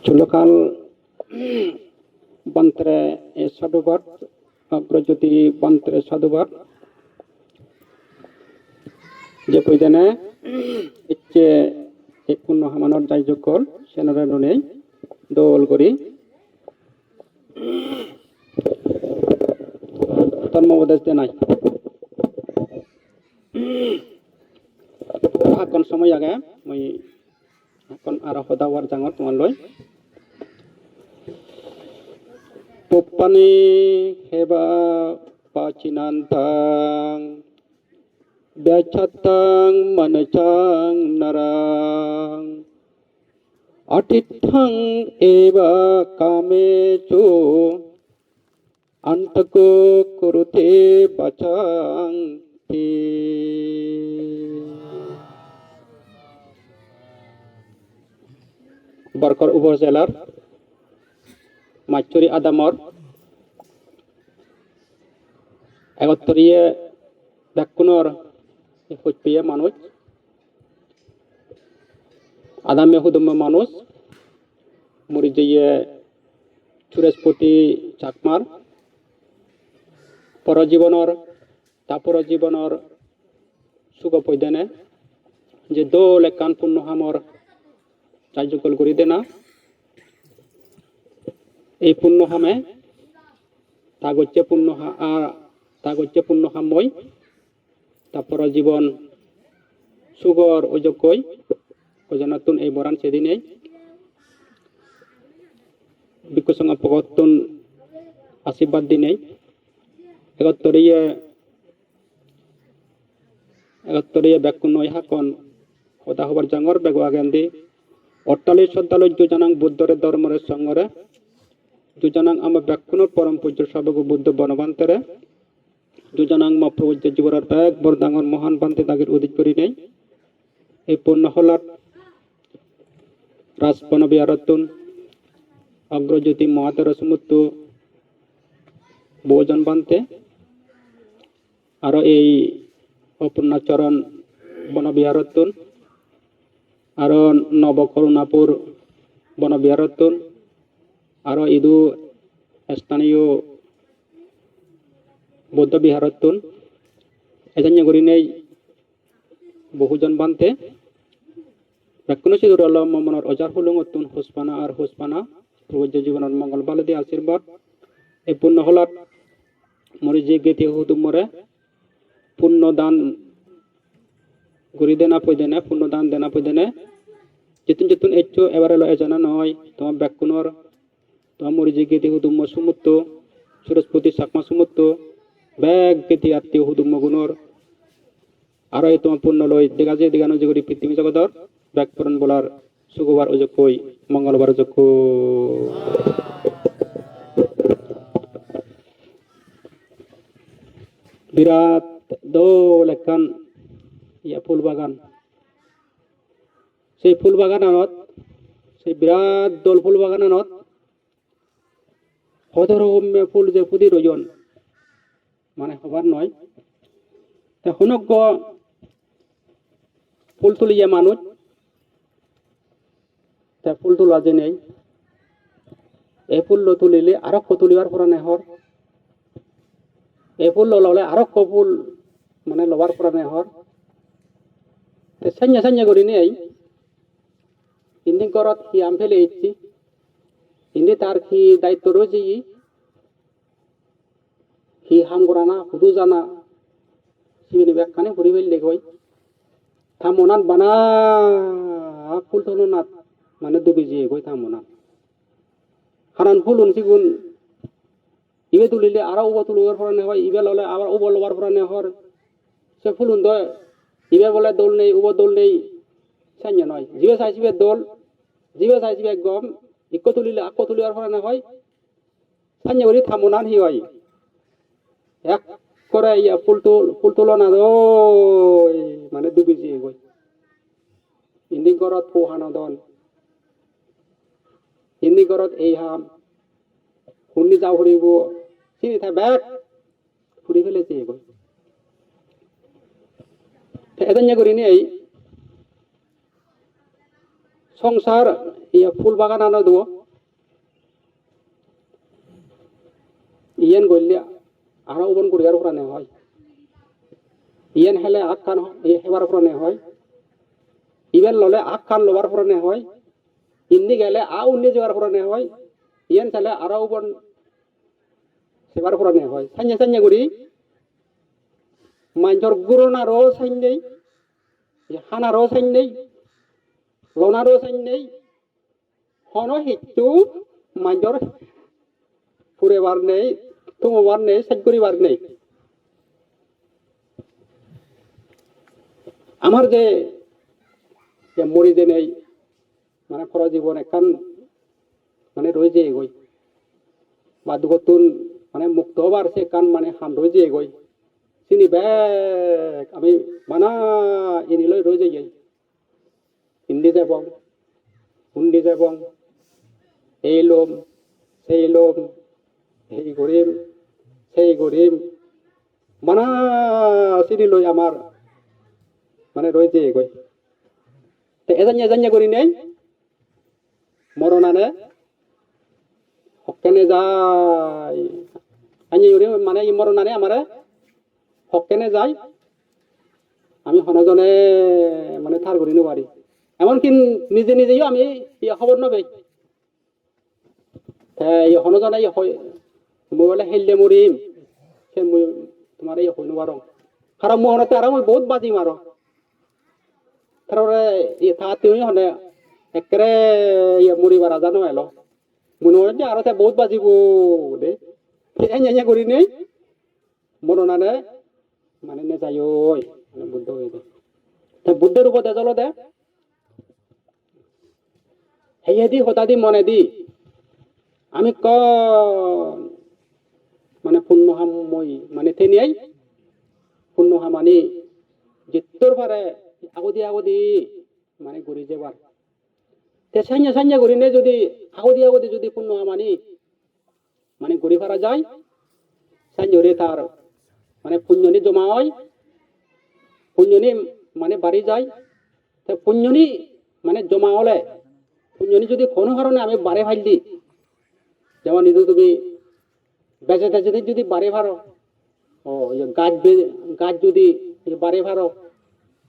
চুলকাল বন্ত্রে সাধুবার অগ্রজ্যোতি বন্ত্রে সাধুবার যে কইদেনে ইচ্ছে এক পূর্ণ হামানোর যাইযোগল সেনরে নুনেই দোল করি ধর্মোপদেশ দে নাই এখন সময় আগে মই এখন আর হদাওয়ার জাঙর তোমার লই পুপ্পানি হেবা পাচিনান্তাং ব্যাচ্ছাত্তাং মনচাং নরাং আতিথ্যং এবা কামেচু অন্তকো কুরুতে বাচাং তে বরকর উপজেলার মাচুরি আদামর 71 ব্যাকুণর হইপিয়ে মানুষ আদামে হুদুম মানুষ মুরিজিয়ে সুরেশপতি চাকমার পরজীবনর তাপর জীবনর সুখ পৈদেনে যে দোল একান পূর্ণ হামর কার্যকল করি দে না এই পূর্ণ হামে তাগচ্ছে পূর্ণ হাময় তারপর জীবন সুগর অযোগ্যই নতুন এই বরান সেদিনে বিকুসঙ্গ পগতুন আশীর্বাদ দিনে এগত্তরিয়ে ব্যাকুণ ইহাকন হদা হবার জাঙর বেগ আগেন্দি অট্টালিশ শ্রদ্ধালয় দুজনাং বুদ্ধরে ধর্মরের সঙ্গরে দুজনাং আমার ব্যাকুণর পরম পূজ্য সবগ বুদ্ধ বনবান্তরে দুজনাং মপ্রভুজ্য জীবনের ব্যাগ বরদাঙ্গর মহান বান্তি দাগের উদিত করি নেই এই পূর্ণ হলার রাজবন বিহারতুন অগ্রজ্যোতি মহাতের সমুদ্র বহুজন বান্তে আরো এই অপূর্ণাচরণ বনবিহারতুন আরো নবকরুণাপুর বনবিহারতুন আরো ইদু স্থানীয় বৌদ্ধ বিহারতুন এজন্য করি নেই বহুজন বান্তে ব্যাকুণ সিদুর আলম মমনর অজার হুলুঙতুন হুসপানা প্রভুজ্য জীবনের মঙ্গল বালদি আশীর্বাদ এই পূর্ণ হলার মরিজি গেতি হুদুমরে পূর্ণ দান গরি দেনা পয়দেনে পূর্ণ দান দেনা পয়দেনে যেতুন এচো এবারে লয় জানা নয় তোমার ব্যাকুণর তোমার মরিজি গেতি হুদুম সুমুত্ত সুরজপতি চাকমা সুমুত্ত ব্যাগ গেতি আত্মীয় হুদুম গুণর আরো এই তোমার পূর্ণ লয় দেগাজে দেগানো জগরি পৃথিবী জগদর ব্যাগ পূরণ বলার শুক্রবার অযোগ্যই মঙ্গলবার অযোগ্য বিরাট দোল একখান ইয়া ফুল বাগান সেই ফুল বাগানত সেই বিরাট দোল ফুল বাগানত হদর ফুল যে ফুদি রজন মানে হবার নয় তা হুনজ্ঞ ফুল তুলিয়া মানুষ তা ফুল তোলা যে নেই এই ফুল তুলিলে আরো তুলিবার পরা নেহর এই ফুল ললে আরো ফুল মানে লবার পরা নেহর সাঞ্জা করি নেই হিন্দি করত হি আম ফেলে ইচ্ছি হিন্দি তার হি দায়িত্ব রয়েছে হি হাম করানা হুদু জানা সিবিনি ব্যাখ্যানে ঘুরি ফেললে কই থামোনাত বানা ফুল তোলনাত মানে দুবি যে কই থামোনা কারণ ফুল উনসিগুন ইবে তুলিলে আরো উব তুলবার পরা নেই ইবে ললে আবার উব লবার পরা নেহর সে ফুল উন ইবে বলে দোল নেই উব দোল নেই সাইন্য নয় জিবে চাইছিবে দোল জিবে চাইছিবে গম ইকো তুলিলে আকো তুলিবার পরা না হয় সাইন্য করি থামোনান হি হয় এক করে ইয়া ফুল তুলনা মানে ডুবি যে গই হিন্দি ঘরত পোহানো দল হিন্দি ঘরত এই হাম হুন্নি যাও ফুরিব চিনি থাই ব্যাগ ফুরি ফেলেছে গই এজন্য করি নেই সংসার ইয়া ফুল বাগান আনো দেবো ইয়েন গল্লে আরো ওবন করিয়ার পুরানে হয় ইয়েন হেলে আখ খান হেবার পুরানে হয় ইবেন ললে আখ খান লবার পুরানে হয় ইন্দি গেলে উন্নি যাওয়ার পুরানে হয় ইয়েন চালে আরো ওবন সেবার পুরানে হয় সাঞ্জে সাঞ্জে করি মাঞ্জর গুরনারও সাইন নেই হানারও সাইন নেই লনারও সাইন নেই হন হিটু মাঞ্জর পুরেবার নেই তুমবার নেই সাইজ করিবার নেই আমার যে মরি যে নেই মানে খরা জীবন একখান মানে রয়েছে এগোই বা দুগতুন মানে মুক্ত হবার সে কান মানে হাম রয়েছে এগোই চিনি ব্যাগ আমি মানা ইনিলৈ রয়েছে যাই হিন্দি যাবং হুন্দি যাবং এই লোম সেই লোম এই গরিম সেই গরিম মানা চিনিলৈ আমার মানে রয়েছে এগোই এজান্য এজান্য করি নেই মরণানে হকেনে যায় আনি মানে মরণানে আমারে হকেনে যায় আমি হনজনে মানে থার করি পারি এমনকি নিজে নিজেই আমি খবর নবে হনজনে মোবাইলে হেললে মরিম সে তোমার এই হইনো পারো কারণ মোহনতে আর মই বহুত বাজি মারো তারপরে তুমি হলে একেবারে মরিবার জানো এলো মনে হয় যে আরো বহুত বাজিব দে এনে করি নেই মরণানে মানে নে যাই মানে বুদ্ধ হয়ে দে বুদ্ধের উপর দেজল দে হেয়ে দি হতা দি মনে দি আমি ক মানে পুণ্যহাম মই মানে থেনিয়াই পুণ্যহাম আনি জিত্তর পারে আগদি মানে ঘুরি যাবার সাইnya সাইnya করি নে যদি আগদি যদি পুণ্যহাম আনি মানে ঘুরি ফারা যায় সাইঞ্জরে তার মানে পুণ্যনি জমা হয় পুণ্যনি মানে বাড়ি যায় পুণ্যনি মানে জমা হলে পুণ্যনি যদি কোনো কারণে আমি বাড়ে ফাইল দি যেমন যদি তুমি বেঁচে বেঁচে যদি বাড়ে ফারো গাছ যদি বাড়ে ফারো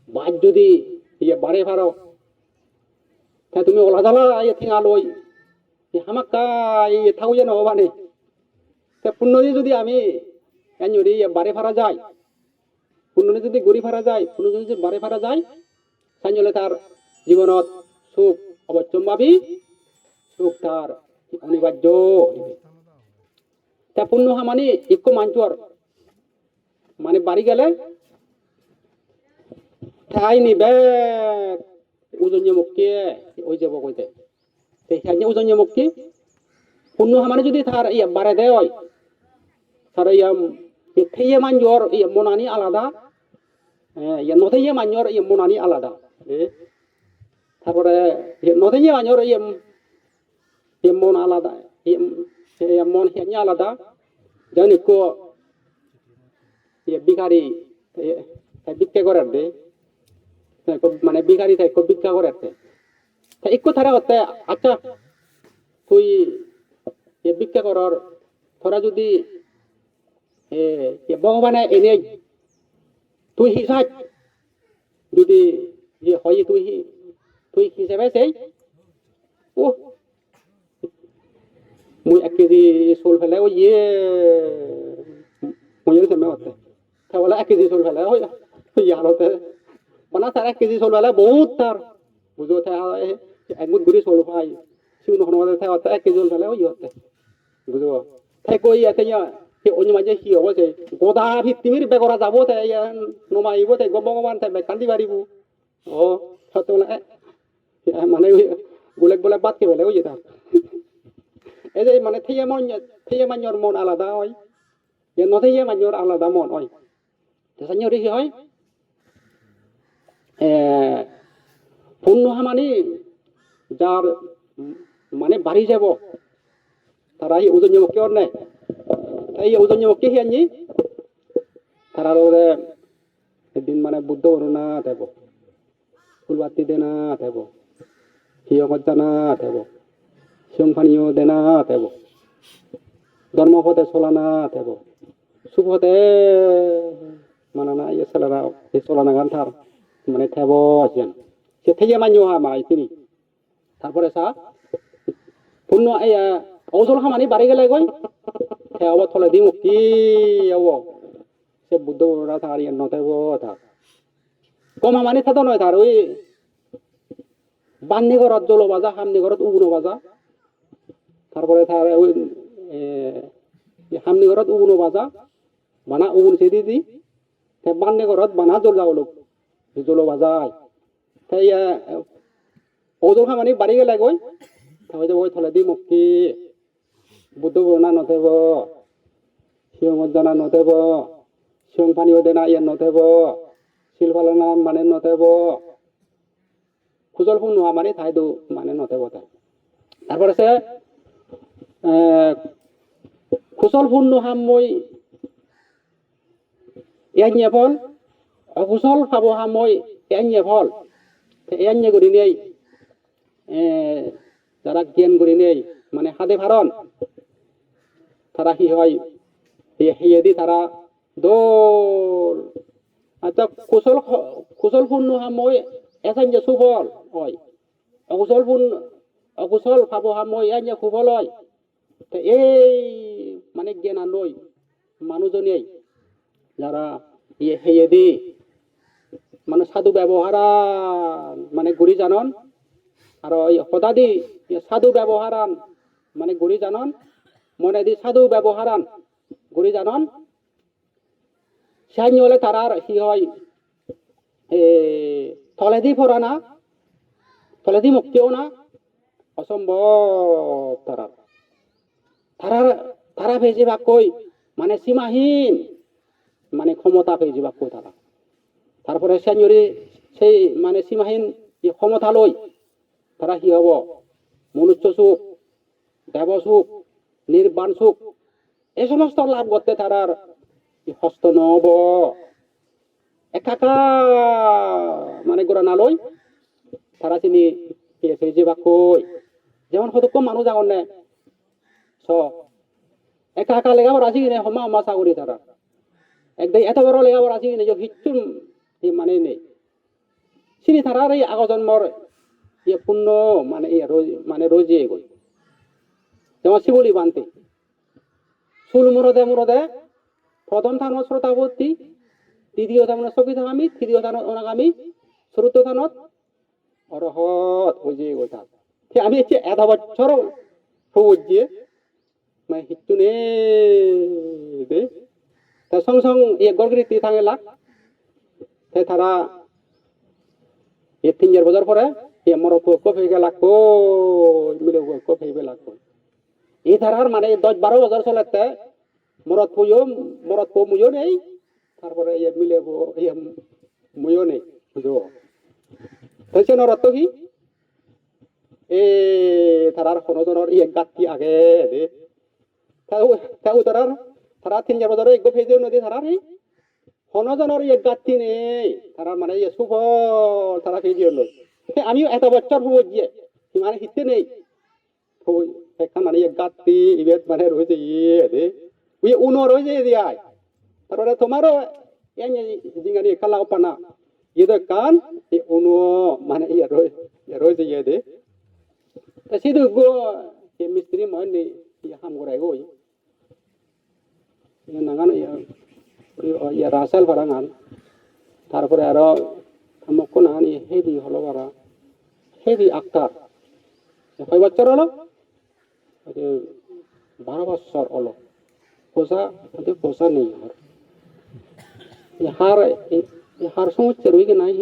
বাজ যদি বাড়ে ফারো তা তুমি ওলা দালা ঠিঙা লই হামাক্কা থাকু যেন হবানে পুণ্যনি যদি আমি এনজরি বাড়ে ফারা যায় পুণ্যনি যদি গড়ি ফারা যায় পুণ্যনি যদি বাড়ে ফারা যায় সাইঞ্জলে তার জীবনত সুখ অবশ্যম্ভাবী সুখ তার অনিবার্য তা পুণ্যহা মানে একটু মাঞ্চর মানে বাড়ি গেলে ঠাই নিবে ওজনীয় মুক্তি ওই যাব কইতে সেই ওজনীয় মুক্তি পুণ্যহা মানে যদি তার বাড়ে দেয় হয় তার থেয়ে মাঞ্জর মনানি আলাদা নথেয়ে মাঞ্জর মনানি আলাদা তারপরে নথেয়ে মাঞ্জর মন আলাদা মন হেঁয়া আলাদা যেমন একটু বিকারি ভিক্ষা করার দে মানে বিকারি থাকো ভিক্ষা করার একটু তারা করতে আচ্ছা তুই ভিক্ষা করার তোরা যদি ভগবানে এনে তুই হিসাব যদি হয় তুই হিসেবে সেই ও মুই 1 কেজি সোল ফেলে ওই মজুরি সেমে হতে তাহলে 1 কেজি সোল ফেলে ওই ইয়ারতে মানে তার 1 কেজি সোল ফেলে বহুত তার বুঝো একমুট গুড়ি সোল পাই সিউন হনমাদে থাকতে 1 কেজি সোল ফেলে ওই হতে বুঝো তাই কই আছে অন্য মাঝে কি হবছে গোদা ভিত্তিমির বেগরা যাবো তাই নমাইব তাই ভগবান তাই কান্দি পারিব ও সত্য মানে গোলেক বলে বাদ কে ফেলে ওই যেটা এই যে মানে থেয়ে মাঞ্জর মন আলাদা হয় নথেয়ে মাঞ্জর আলাদা মন হয় সাইঞ্জরে কি হয় পুণ্যহা মানে যার মানে বাড়ি যাব তারা এই ওজনীয় মুক্তি ওর নেই এই ওজনীয় মুক্তি হিয়ানি তারা এদিন মানে বুদ্ধ না থাকব ফুলবাতি দে না থাকব হিয় গজ্জা না থাকব সিংফানিও দে না থাকব ধর্মপথে চলানা থেব সুপথে মানানা ইয়ে ছেলেরা চলানা গান থার মানে থেব আছেন সে থেকে মান্য হামা ইতিনি তারপরে সা পূর্ণ এই অজল খামানি বাড়ি গেলে গই থেব থলে দি মুক্তি আও সে বুদ্ধ বড়রা থার ইয়ে নথেব থার কমা মানে থাতো নয় থার ওই বান্নি ঘরত জল বাজা হামনি ঘরত উগুনো বাজা তারপরে থার ওই হামনি ঘরত উগুনো বাজা বানা উগুন সেদি দি বান্নি ঘরত বানা জল যাওলো জল বাজায় তাই অজল খামানি বাড়ি গেলে গই তাহলে ওই থলে দি মুক্তি বুদ্ধ বর্ণা নথেব সিং অজ্ঞানা নথেব সিং পানি ওদেনা ইয়ে নথেব শিলফালনা মানে নথেব খুজল ফুন নোয়া মানে ঠাইতো মানে নথেব তাই তারপরে সে খুচল ফুন নোহাম মই এনিয়ে ফল অকুচল খাব হাম মই এনিয়ে ফল এনিয়ে করি নেই যারা জ্ঞান করি নেই মানে হাতে ভারণ তারা কি হয় হিয়ে দি তারা দোল আচ্ছা কুশল পূর্ণ হামই এসান যে সুফল হয় অকুশল ভাব হামই এনে সুফল হয় এই মানে জ্ঞান আনই মানুষজনেই যারা হিয়ে দি মানে সাধু ব্যবহারা মানে গুড়ি জানন আর সদাদি সাধু ব্যবহারান মানে গুড়ি জানন মনে দি সাধু ব্যবহারান গুড়ি জানন সাইনি হলে তারার কি হয় থলেদি ফরানা থলেদি মুক্তিও না অসম্ভব তারা বেশিরভাগ কই মানে সীমাহীন মানে ক্ষমতা বেশিরভাগ কই তারা তারপরে সাইনি সেই মানে সীমাহীন ক্ষমতা লই তারা কি হব মনুষ্য সুখ দেব সুখ নির্বাণ সুখ এই সমস্ত লাভ করতে তারার হস্ত নব একাকা মানে গোড়া নালই তারা চিনি বেশিরভাগ কই যেমন কত কম মানুষ আগর নে একা একা লেখাবার আছে কিনে হমা হমা চাকরি তারা একদিন এত বড় লেখাবার আছে কিনে হিচ্ছু মানে নেই চিনি তারার এই আগৰ জন্মৰ পূর্ণ মানে রোজে গই যেমন শিবলি বানতে চুল মুরদে প্রথম থানত শ্রোতাবর্তী দ্বিতীয় থানত সবিধাগামী তৃতীয় থানত অনাগামী চতুর্থ থানত অরহত হয়ে গই থাক আমি হচ্ছে 1 বছর হয়ে মানে হিচ্ছু নে দে তা সং গড়গড়ি থাঙে লাগ তারা 3 বছর পরে মরত কফি গেলা মিলে কফি বেলা এই ধারার মানে 10-12 বছর চলাতে মরত পো মুইও নেই তারপরে মিলে মুইও নেই বুঝো তাইছে নরত কি তারার কোনজনের গাতি আগে দে তাও তারা 3 বছর এক কফি দিও নদী তারার হনজনের গাতি নেই তারা মানে সুফল তারা খেয়ে দিও আমিও 1 বছর হয়ে গিয়ে মানে হিতে নেই একটা মানে গাতি ইবেত মানে রয়েছে দে উনো রয়েছে দিয়াই তারপরে তোমারও জিঙ্গানি কালা পানা কান উনো মানে রয়েছে দে সিধু গো মিস্ত্রি মানে হাম করাই গই নাগান রাসেল ভাড়াঙান তারপরে আরো মক্কো নাগান হেভি হলো বারা হেভি আক্তার 6 বছর হলো 12 বছর হলো পোষা নেই হার সমস্যা রয়ে নাই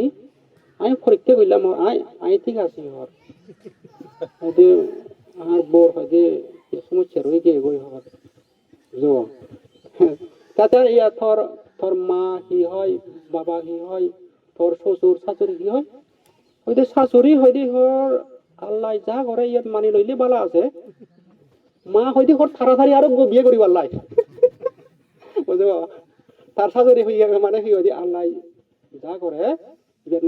আমি পরীক্ষা করলাম আই ঠিক আছে আর বোর হয়তো সমস্যা রয়ে গিয়ে গই হর তাতে থর মা কি হয় বাবা কি হয় তোর শ্বশুর শাশুড়ি কি হয় হয়তো শাশুড়ি হয়তো হর আল্লাহ যা করে ইয়াত মানি লইলে বালা আছে মা হয়তো হর তাড়াতাড়ি আরো বিয়ে করি পারলাই বুঝলো তার শাশুড়ি হয়ে মানে কি হয় আল্লাহ যা করে ইয়াত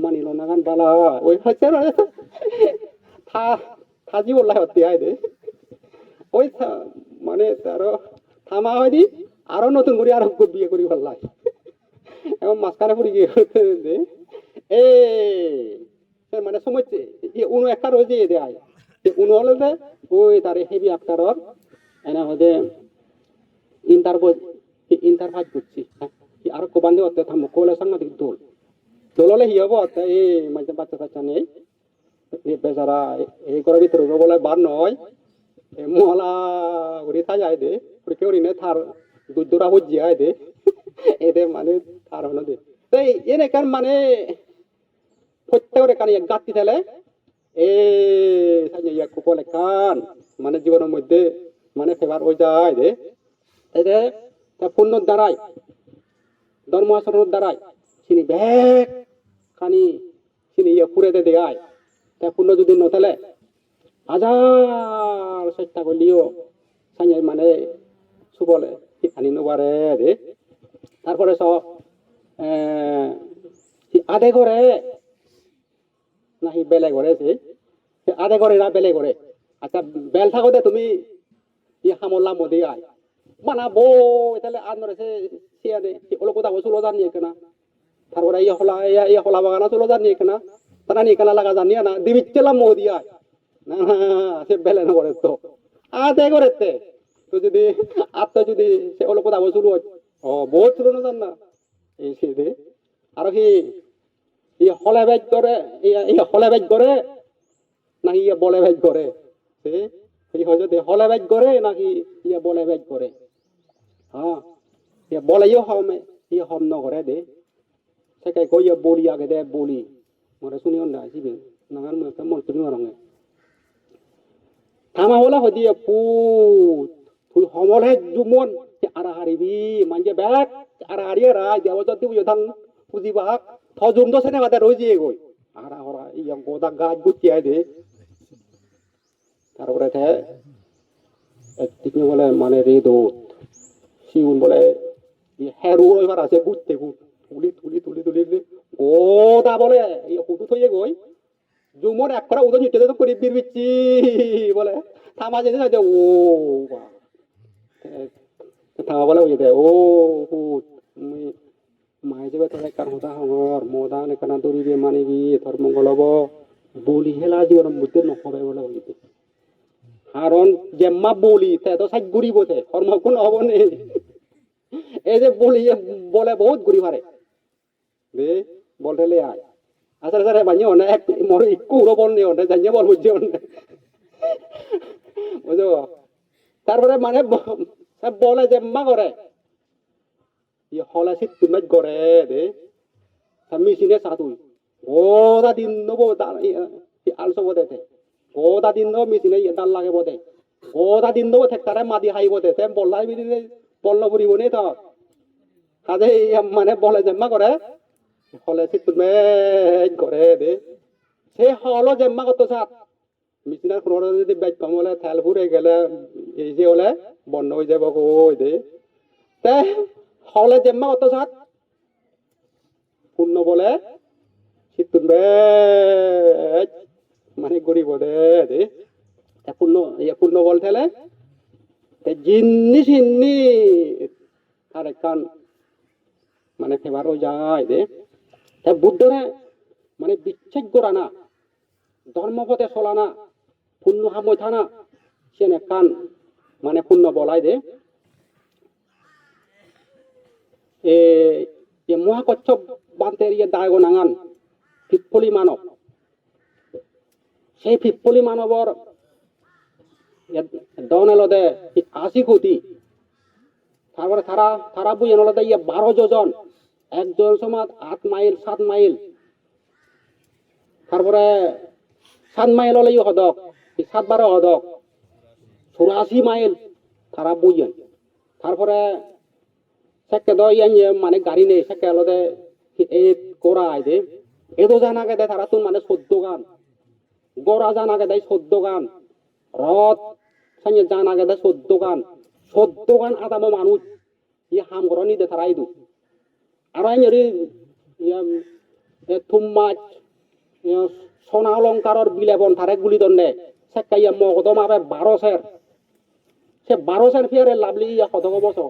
মানিল না গান বালা ওই হচ্ছে থাজি বললাই হতে হয় দে ওই মানে তার থামা হয় দি আরো নতুন করে আরো বিয়ে করি ফেললাই এবং মাঝখানে পড়ে গিয়ে এ মানে সময় উনো একটা রয়েছে দেয় উনো হলে যে ওই তার হেভি আক্তারর এনে হতে ইন্টার ইন্টার ভাজ করছি আর কোবান্দি হতে থামো কোলে সাংঘাতিক দোল দোললে হি হবো এই মানে বাচ্চা কাচ্চা নেই বেচারা এই ঘরের ভিতরে বলে বার নয় মহলা উড়ি থা যায় দে কেউ রিনে থার দুধরা হজ্জি হয় দে এদের মানে থার হলো দে তাই এনে কার মানে প্রত্যেকের কানে গাতি থেলে এ সাইয়া ইয়া কুপলে কান মানে জীবনের মধ্যে মানে ফেভার হয়ে যায় দে এতে তা পুণ্যর দ্বারাই ধর্ম আচরণের দ্বারাই চিনি ব্যাগ খানি চিনি ইয়া ফুরে দে দেয় তা পুণ্য যদি নথেলে হাজার চেষ্টা করলেও সাইয়া মানে সুবলে আনি নবারে দে তারপরে সব আধে করে নাহি বেলে করে আধে করে না বেলে করে আচ্ছা বেল থাকোতে তুমি ই হামলা মদি আয় বানাবো তাহলে আর নরেছে সিয়ানে ওলো কোথাও চলো জানিয়ে কেনা তারপরে ইয়া হলা বাগানা চলো জানিয়ে কেনা তারা নিয়ে কেনা লাগা জানিয়ে না দিবিচ্ছিলাম মদি আয় না সে বেলে না করে তো আধে করে তো যদি আত্ম যদি সে ওলো কোথাও চলো ও বহুত ছিল না জান না এই সে দে আর কি ইয়ে হলে বেজ করে ইয়ে হলে বেজ করে নাকি ইয়ে বলে বেজ করে সেই হয়তো হলে বেজ করে নাকি ইয়ে বলে বেজ করে হ্যাঁ ইয়ে বলে ইয়ে হম ন করে দে সেটাই কই ইয়ে বলি আগে দে বলি মরে শুনিও না আসিবে নাঙার মুখে মন শুনিও রঙে থামা হলে হয়তো ইয়ে পুত তুই হমলে জুমন আরা হারিবি মানছে ব্যাগ আরা হারিয়ে রায় দেওয়া যদি বুঝো থান পুঁজি বাক থজুম তো সেনে বাদে রয়েছে এগোই আরা হরা ইয়া গোদা গাছ গুটিয়াই দে তারপরে একদিকে বলে মানে রে দৌত শিউন বলে হেরু এবার আছে গুটতে তুলি তুলি তুলি তুলি গোদা বলে হুটু থইয়ে গই জুমন এক করা উদয় নিতে তো করি বিরবিচ্ছি বলে থামা যেতে ও বা থামা বলে ওই দে ও হুট মাই যাবে তোর কার হতা হঙর মোদা নে কানা দরিবে মানিবি তোর মঙ্গল হব বলি হেলা জীবন বুঝতে নহবে বলে বলিতে কারণ যেম্মা বলি তে তো সাইড ঘুরিব তে কর্ম কোন হব নে এই যে বলি বলে বহুত ঘুরি পারে দে বলতে লে আয় আসলে স্যার বানিয়ে অনেক এক মর ইকু উড়ো বল নিয়ে অনেক জানিয়ে বল বুঝছে অনেক বুঝো তারপরে মানে বলে যেম্মা করে ইয়ে হলে শীত তুমি করে দে মেশিনে সাতুই গোদা দিন নেবো আলসো বোধে গোদা দিন নেবো মেশিনে দাল লাগে বোধে গোদা দিন নেবো থেকারে মাদি হাই বোধে সে বললাই বিদিনে বলল বুড়িব নি তো কাজে মানে বলে জেম্মা করে হলে শীত তুমি করে দে সে হলো জেম্মা করতো সাত মেশিনের কোনো যদি বেচ কম হলে তেল ফুরে গেলে এই যে হলে বন্ধ হয়ে যাব কই দে তে হলে জেম্মা কত সাত পূর্ণ বলে শীতুন মানে গরিব দে পূর্ণ বল ঠেলে জিনিস ইন্নি আর একখান মানে ফেভারও যায় দে বুদ্ধরে মানে বিচ্ছেদ করা না ধর্মপথে চলা না পূর্ণ হাময় থানা সেন একখান মানে পূর্ণ বলাই দে মহাকচ্ছপ বান্তের ইয়ে দায়গ নাঙান ফিটফলি মানব সেই ফিটফলি মানবর দনেলদে 80 কোটি তারপরে তারা বুঝে নলদে ইয়ে 12 যোজন একজন সমাজ 8 মাইল 7 মাইল তারপরে 7 মাইল হলে হদক 7-12 হদক 84 মাইল তারা বুঝেন তারপরে সেকে দ ইয়ান মানে গাড়ি নেই সেকে আলাদা এই কোরা আইদে এদো জানা গে তারা তুন মানে 14 গান গোরা জানা গে 14 গান রথ সাইয়ে জানা গে 14 গান আদাম মানুষ ই হাম গরনি দে তারা আইদু আর আইরি থুম্মাচ সোনা অলংকারর বিলেবন তারে গুলি দন্ডে সেকাইয়া মগদম আবে 12 সের সে 12 ফেয়ারে লাভলি ইয়া কত বছর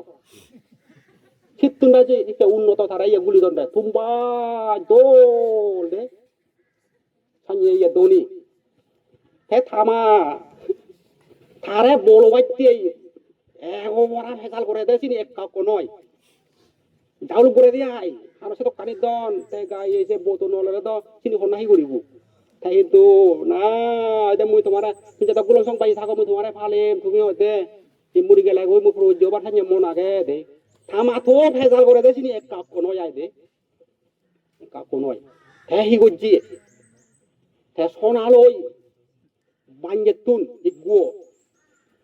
শীতুনটা যে ইকে উন্নত তারা ইয়া গুলি দন্ডে তুমবা দোল দে সানিয়ে ইয়া দনি হে থামা থারে বল বাইতে এগো মরা ভেজাল করে দেছিনি এক কাক নয় ডাউল করে দিয়া আই আর সে তো কানি দন তে গাই এসে বোতো নলে তো চিনি হনাহি করিব তাই তো না এটা মুই তোমারা যেটা গুলো সং পাই থাকো মুই তোমারে ফালে তুমি হতে এই মুড়ি গেলে ওই মুখ রোজ জবার থাকি মন আগে দে থামা তো ভেজাল করে দেছিনি এক কাক নয় আই দে কাক নয় হে হি গজ্জি হে সোনালই বাঞ্জে তুন ইগুও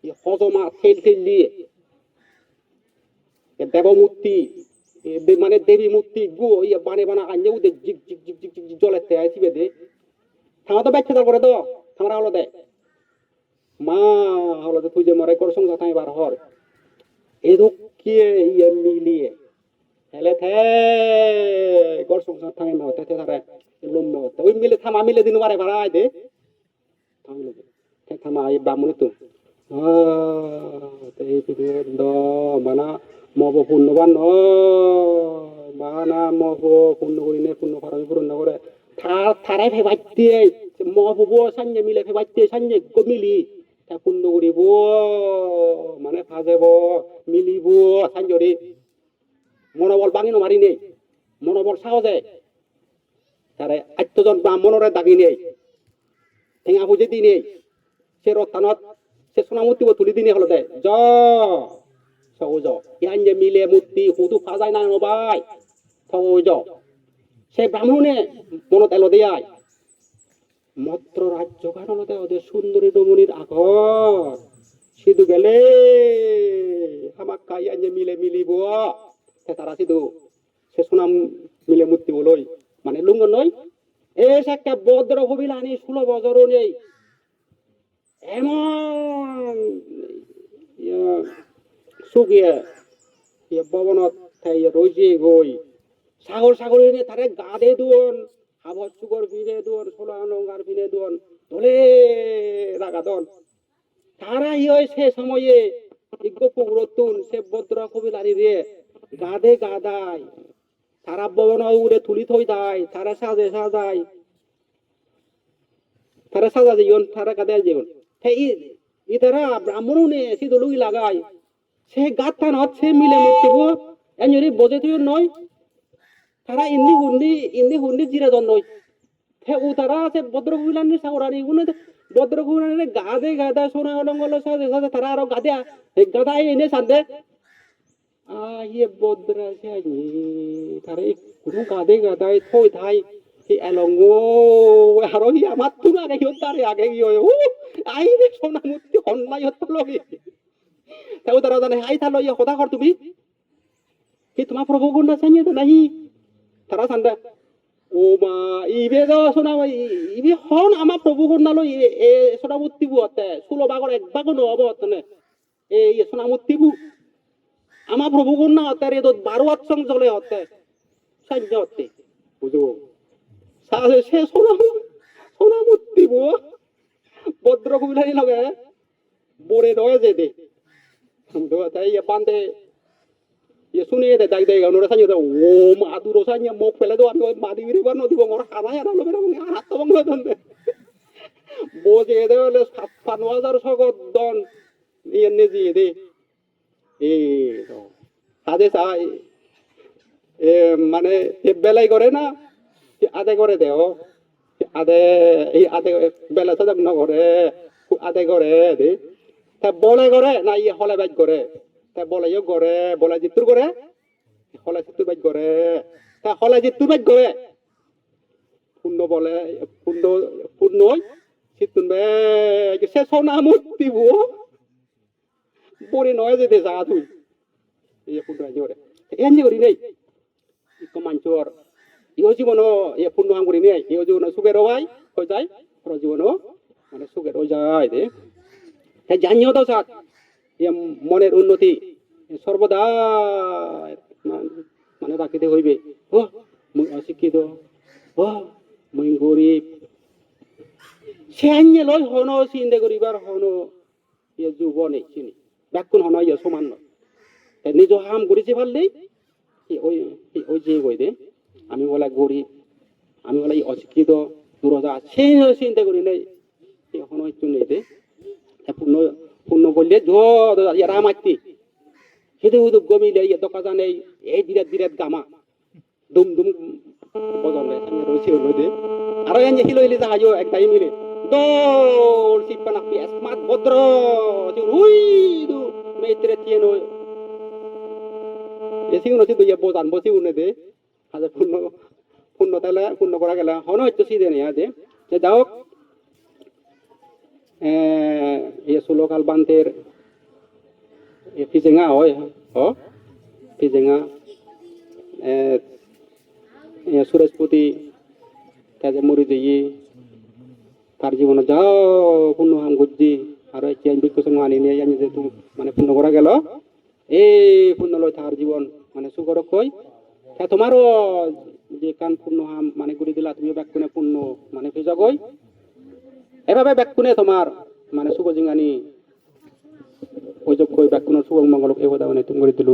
ই হজমা তেল তেল দিয়ে দেবমূর্তি মানে দেবী মূর্তি গো ইয়া বানে বানা আনজে উদে জিক জিক জিক জিক জিক জলে তে আইছিবে দে থামা তো ব্যাখ্যা করে তো থামরা হলো দে মা হলো তুই যে মরে কর সংসার থাই বার হর এদক কি ইয়া মিলিয়ে হেলে থে কর সংসার থাই না তে তারে লম ন ওই মিলে থামা মিলে দিন বারে বাড়াই দে থামলে দে থামা এই ব্রাহ্মণ তো তে এই দ মানা মব পূর্ণবান মানা মব পূর্ণ করিনে পূর্ণ ফারামি পূর্ণ করে থারাই ফেবাইতে মহব সাঞ্জে মিলে ফেবাইতে সাঞ্জে মিলি তা পূর্ণ করিব মানে ফাজেব মিলিব সাঞ্জরি মনোবল বাঙি নমারি নেই মনোবল সাহজে তারে আত্মজন ব্রাহ্মণরে দাগি নেই ঠেঙা বুঝে দি নেই সে রত্তানত সে সোনামূর্তি তুলি দিনে হলো দে জ সহজ ইয়ান যে মিলে মূর্তি হুদু ফাজাই না নবাই সহজ সে ব্রাহ্মণে মনত এলো দেয়াই মাত্র রাজ্য গানলতে ওদের সুন্দরী রমণীর আগর সিধু গেলে আমাক কাইয়ান যে মিলে মিলিব তারা সিধু সে সোনাম মিলে মূর্তি বলই মানে লুঙ্গ নয় এস একটা বদ্র কবিলানি 16 বছরও নেই এমন সুগিয়ে ববনত রইছে গই সাগর সাগর এনে তারে গাদে দুন হাবর সুগর ফিরে দুন সোলা নঙ্গার ফিরে দুন ধরে রাগাদন তারা ইয় সে সময়ে পুরতুন সে বদ্র কবিলারি রে গাদে গাদায় তারা ববন উড়ে তুলি থই দায় তারা সাজে সাজায় তারা সাজা জীবন তারা গাদে জীবন ই তারা ব্রাহ্মণ নে সিধু লুই লাগায় সে গাত্তান হচ্ছে মিলে মূর্তি এঞ্জরি বোঝে তুই নয় তারা ইন্দি হুন্দি জিরে জন নয় হে ও তারা আছে ভদ্রকুলানি সাগরানি গুনে ভদ্রকুলানি গাদে গাদা সোনা অলঙ্গল সাজে সাজে তারা আরো গাদে গাদাই এনে সান্দে ইয়ে বদ্রা সানি তারা কোনো গাদে গাদাই থই থাই এলঙ্গ আরো হি আমার তুন আগে হিও তারে আগে গিয়ে আই রে সোনা মূর্তি হন্নাই হত লগে তাও তারা জানে আই থালো ইয়া কথা কর তুমি কি তোমার প্রভু গুণ না চাইয়ে তো নাহি তারা সান্দা ও মা ইবে তো সোনা ইবে হন আমার প্রভু গুণ নালো এ সোনা মূর্তি বুতে 16 ভাগর এক ভাগ নহব তনে এই সোনা মূর্তি বু আমার প্রভু গুণ না হতে রে তো 12 হাত সং চলে হতে সাজ্য হতে বুঝো সাজে সে সোনা মূর্তি বু ভদ্র কুবিলানি লগে বরে রয়ে যে দে তাই বান্ধে শুনে দে দাই দাই গানো সানি ও মাদুর সানি মুখ ফেলে দো আমি মাদি বিরি বানো দিব মোর খানা না লবে না হাত তো বঙ্গ দন্দে বোঝে দে হলে 56,000 সগর দন নিয়ে নেজি দে এই তো সাদে সাই মানে বেলাই করে না আদে করে দেও আদে এই আদে বেলা সাজাক ন করে আদে করে দে তা বলে করে না ইয়ে হলে বাইক করে তা বলে ইয়ে করে বলে জিতুর করে হলে জিতুর বাইক করে তা হলে জিতুর বাইক করে পূর্ণ বলে পূর্ণ জিতুন বে সে সোনা মূর্তি বু বরে নয় যেতে যা তুই ইয়ে পূর্ণ আজ করে এনে করি নেই তো মাঞ্চর ইও জীবন ইয়ে পূর্ণ আম করি নেই ইও জীবন সুখের হয় হয়ে যায় জীবন মানে সুখের হয়ে যায় দে জানিও তো সাথ মনের উন্নতি সর্বদা মানে রাখিতে হইবে ও মুই অশিক্ষিত ও মুই গরিব সে আনিয়ে লই হন চিন্তা করিবার হন ইয়ে যুব নেই চিনি ব্যাকুণ হন ইয়ে সমান নয় নিজ হাম করেছি পারলেই ওই ওই যে কই দে আমি বলা গরিব আমি বলা অশিক্ষিত দুরজা সেই চিন্তা করি নাই এখন হয়তো নেই দে পূর্ণ পূর্ণ বললে ইয়ারা মারতি সেটা উদুক গমিলে ইয়ে দকা জানে এই দিরাত দিরাত গামা দুম দুম বদলে রয়েছে হলো দে আরো এনে হিলইলে যাহাজও একটাই মিলে দৌড় সিপানা স্মার্ট ভদ্র হুই দু মেত্রে তিয়েনো এসি উনো সিদু ইয়া বোজান বসি উনে দে হাজার পূর্ণ পূর্ণ তাহলে পূর্ণ করা গেলে হন হয়তো সিদে নেই দে যাও ইয়ে সুলোকাল বান্তের পিজেঙা হয় পিজেঙা সুরেশপতি কাজে মরি দিয়ে তার জীবনে যাও পূর্ণ হাম গুজি আর বিক্ষোভ আনি নিয়ে জানি যে তুমি মানে পূর্ণ করা গেল এই পূর্ণ লয় তাহার জীবন মানে সুগর কই তোমারও যে কান পূর্ণ হাম মানে গুড়ি দিলা তুমি ব্যাকুনে পূর্ণ মানে ফেজা গই এভাবে ব্যাকুনে তোমার মানে সুগ জিঙ্গানি ওই যে কই ব্যাকুনের সুগ মঙ্গল এই কথা মানে তুমি করে দিল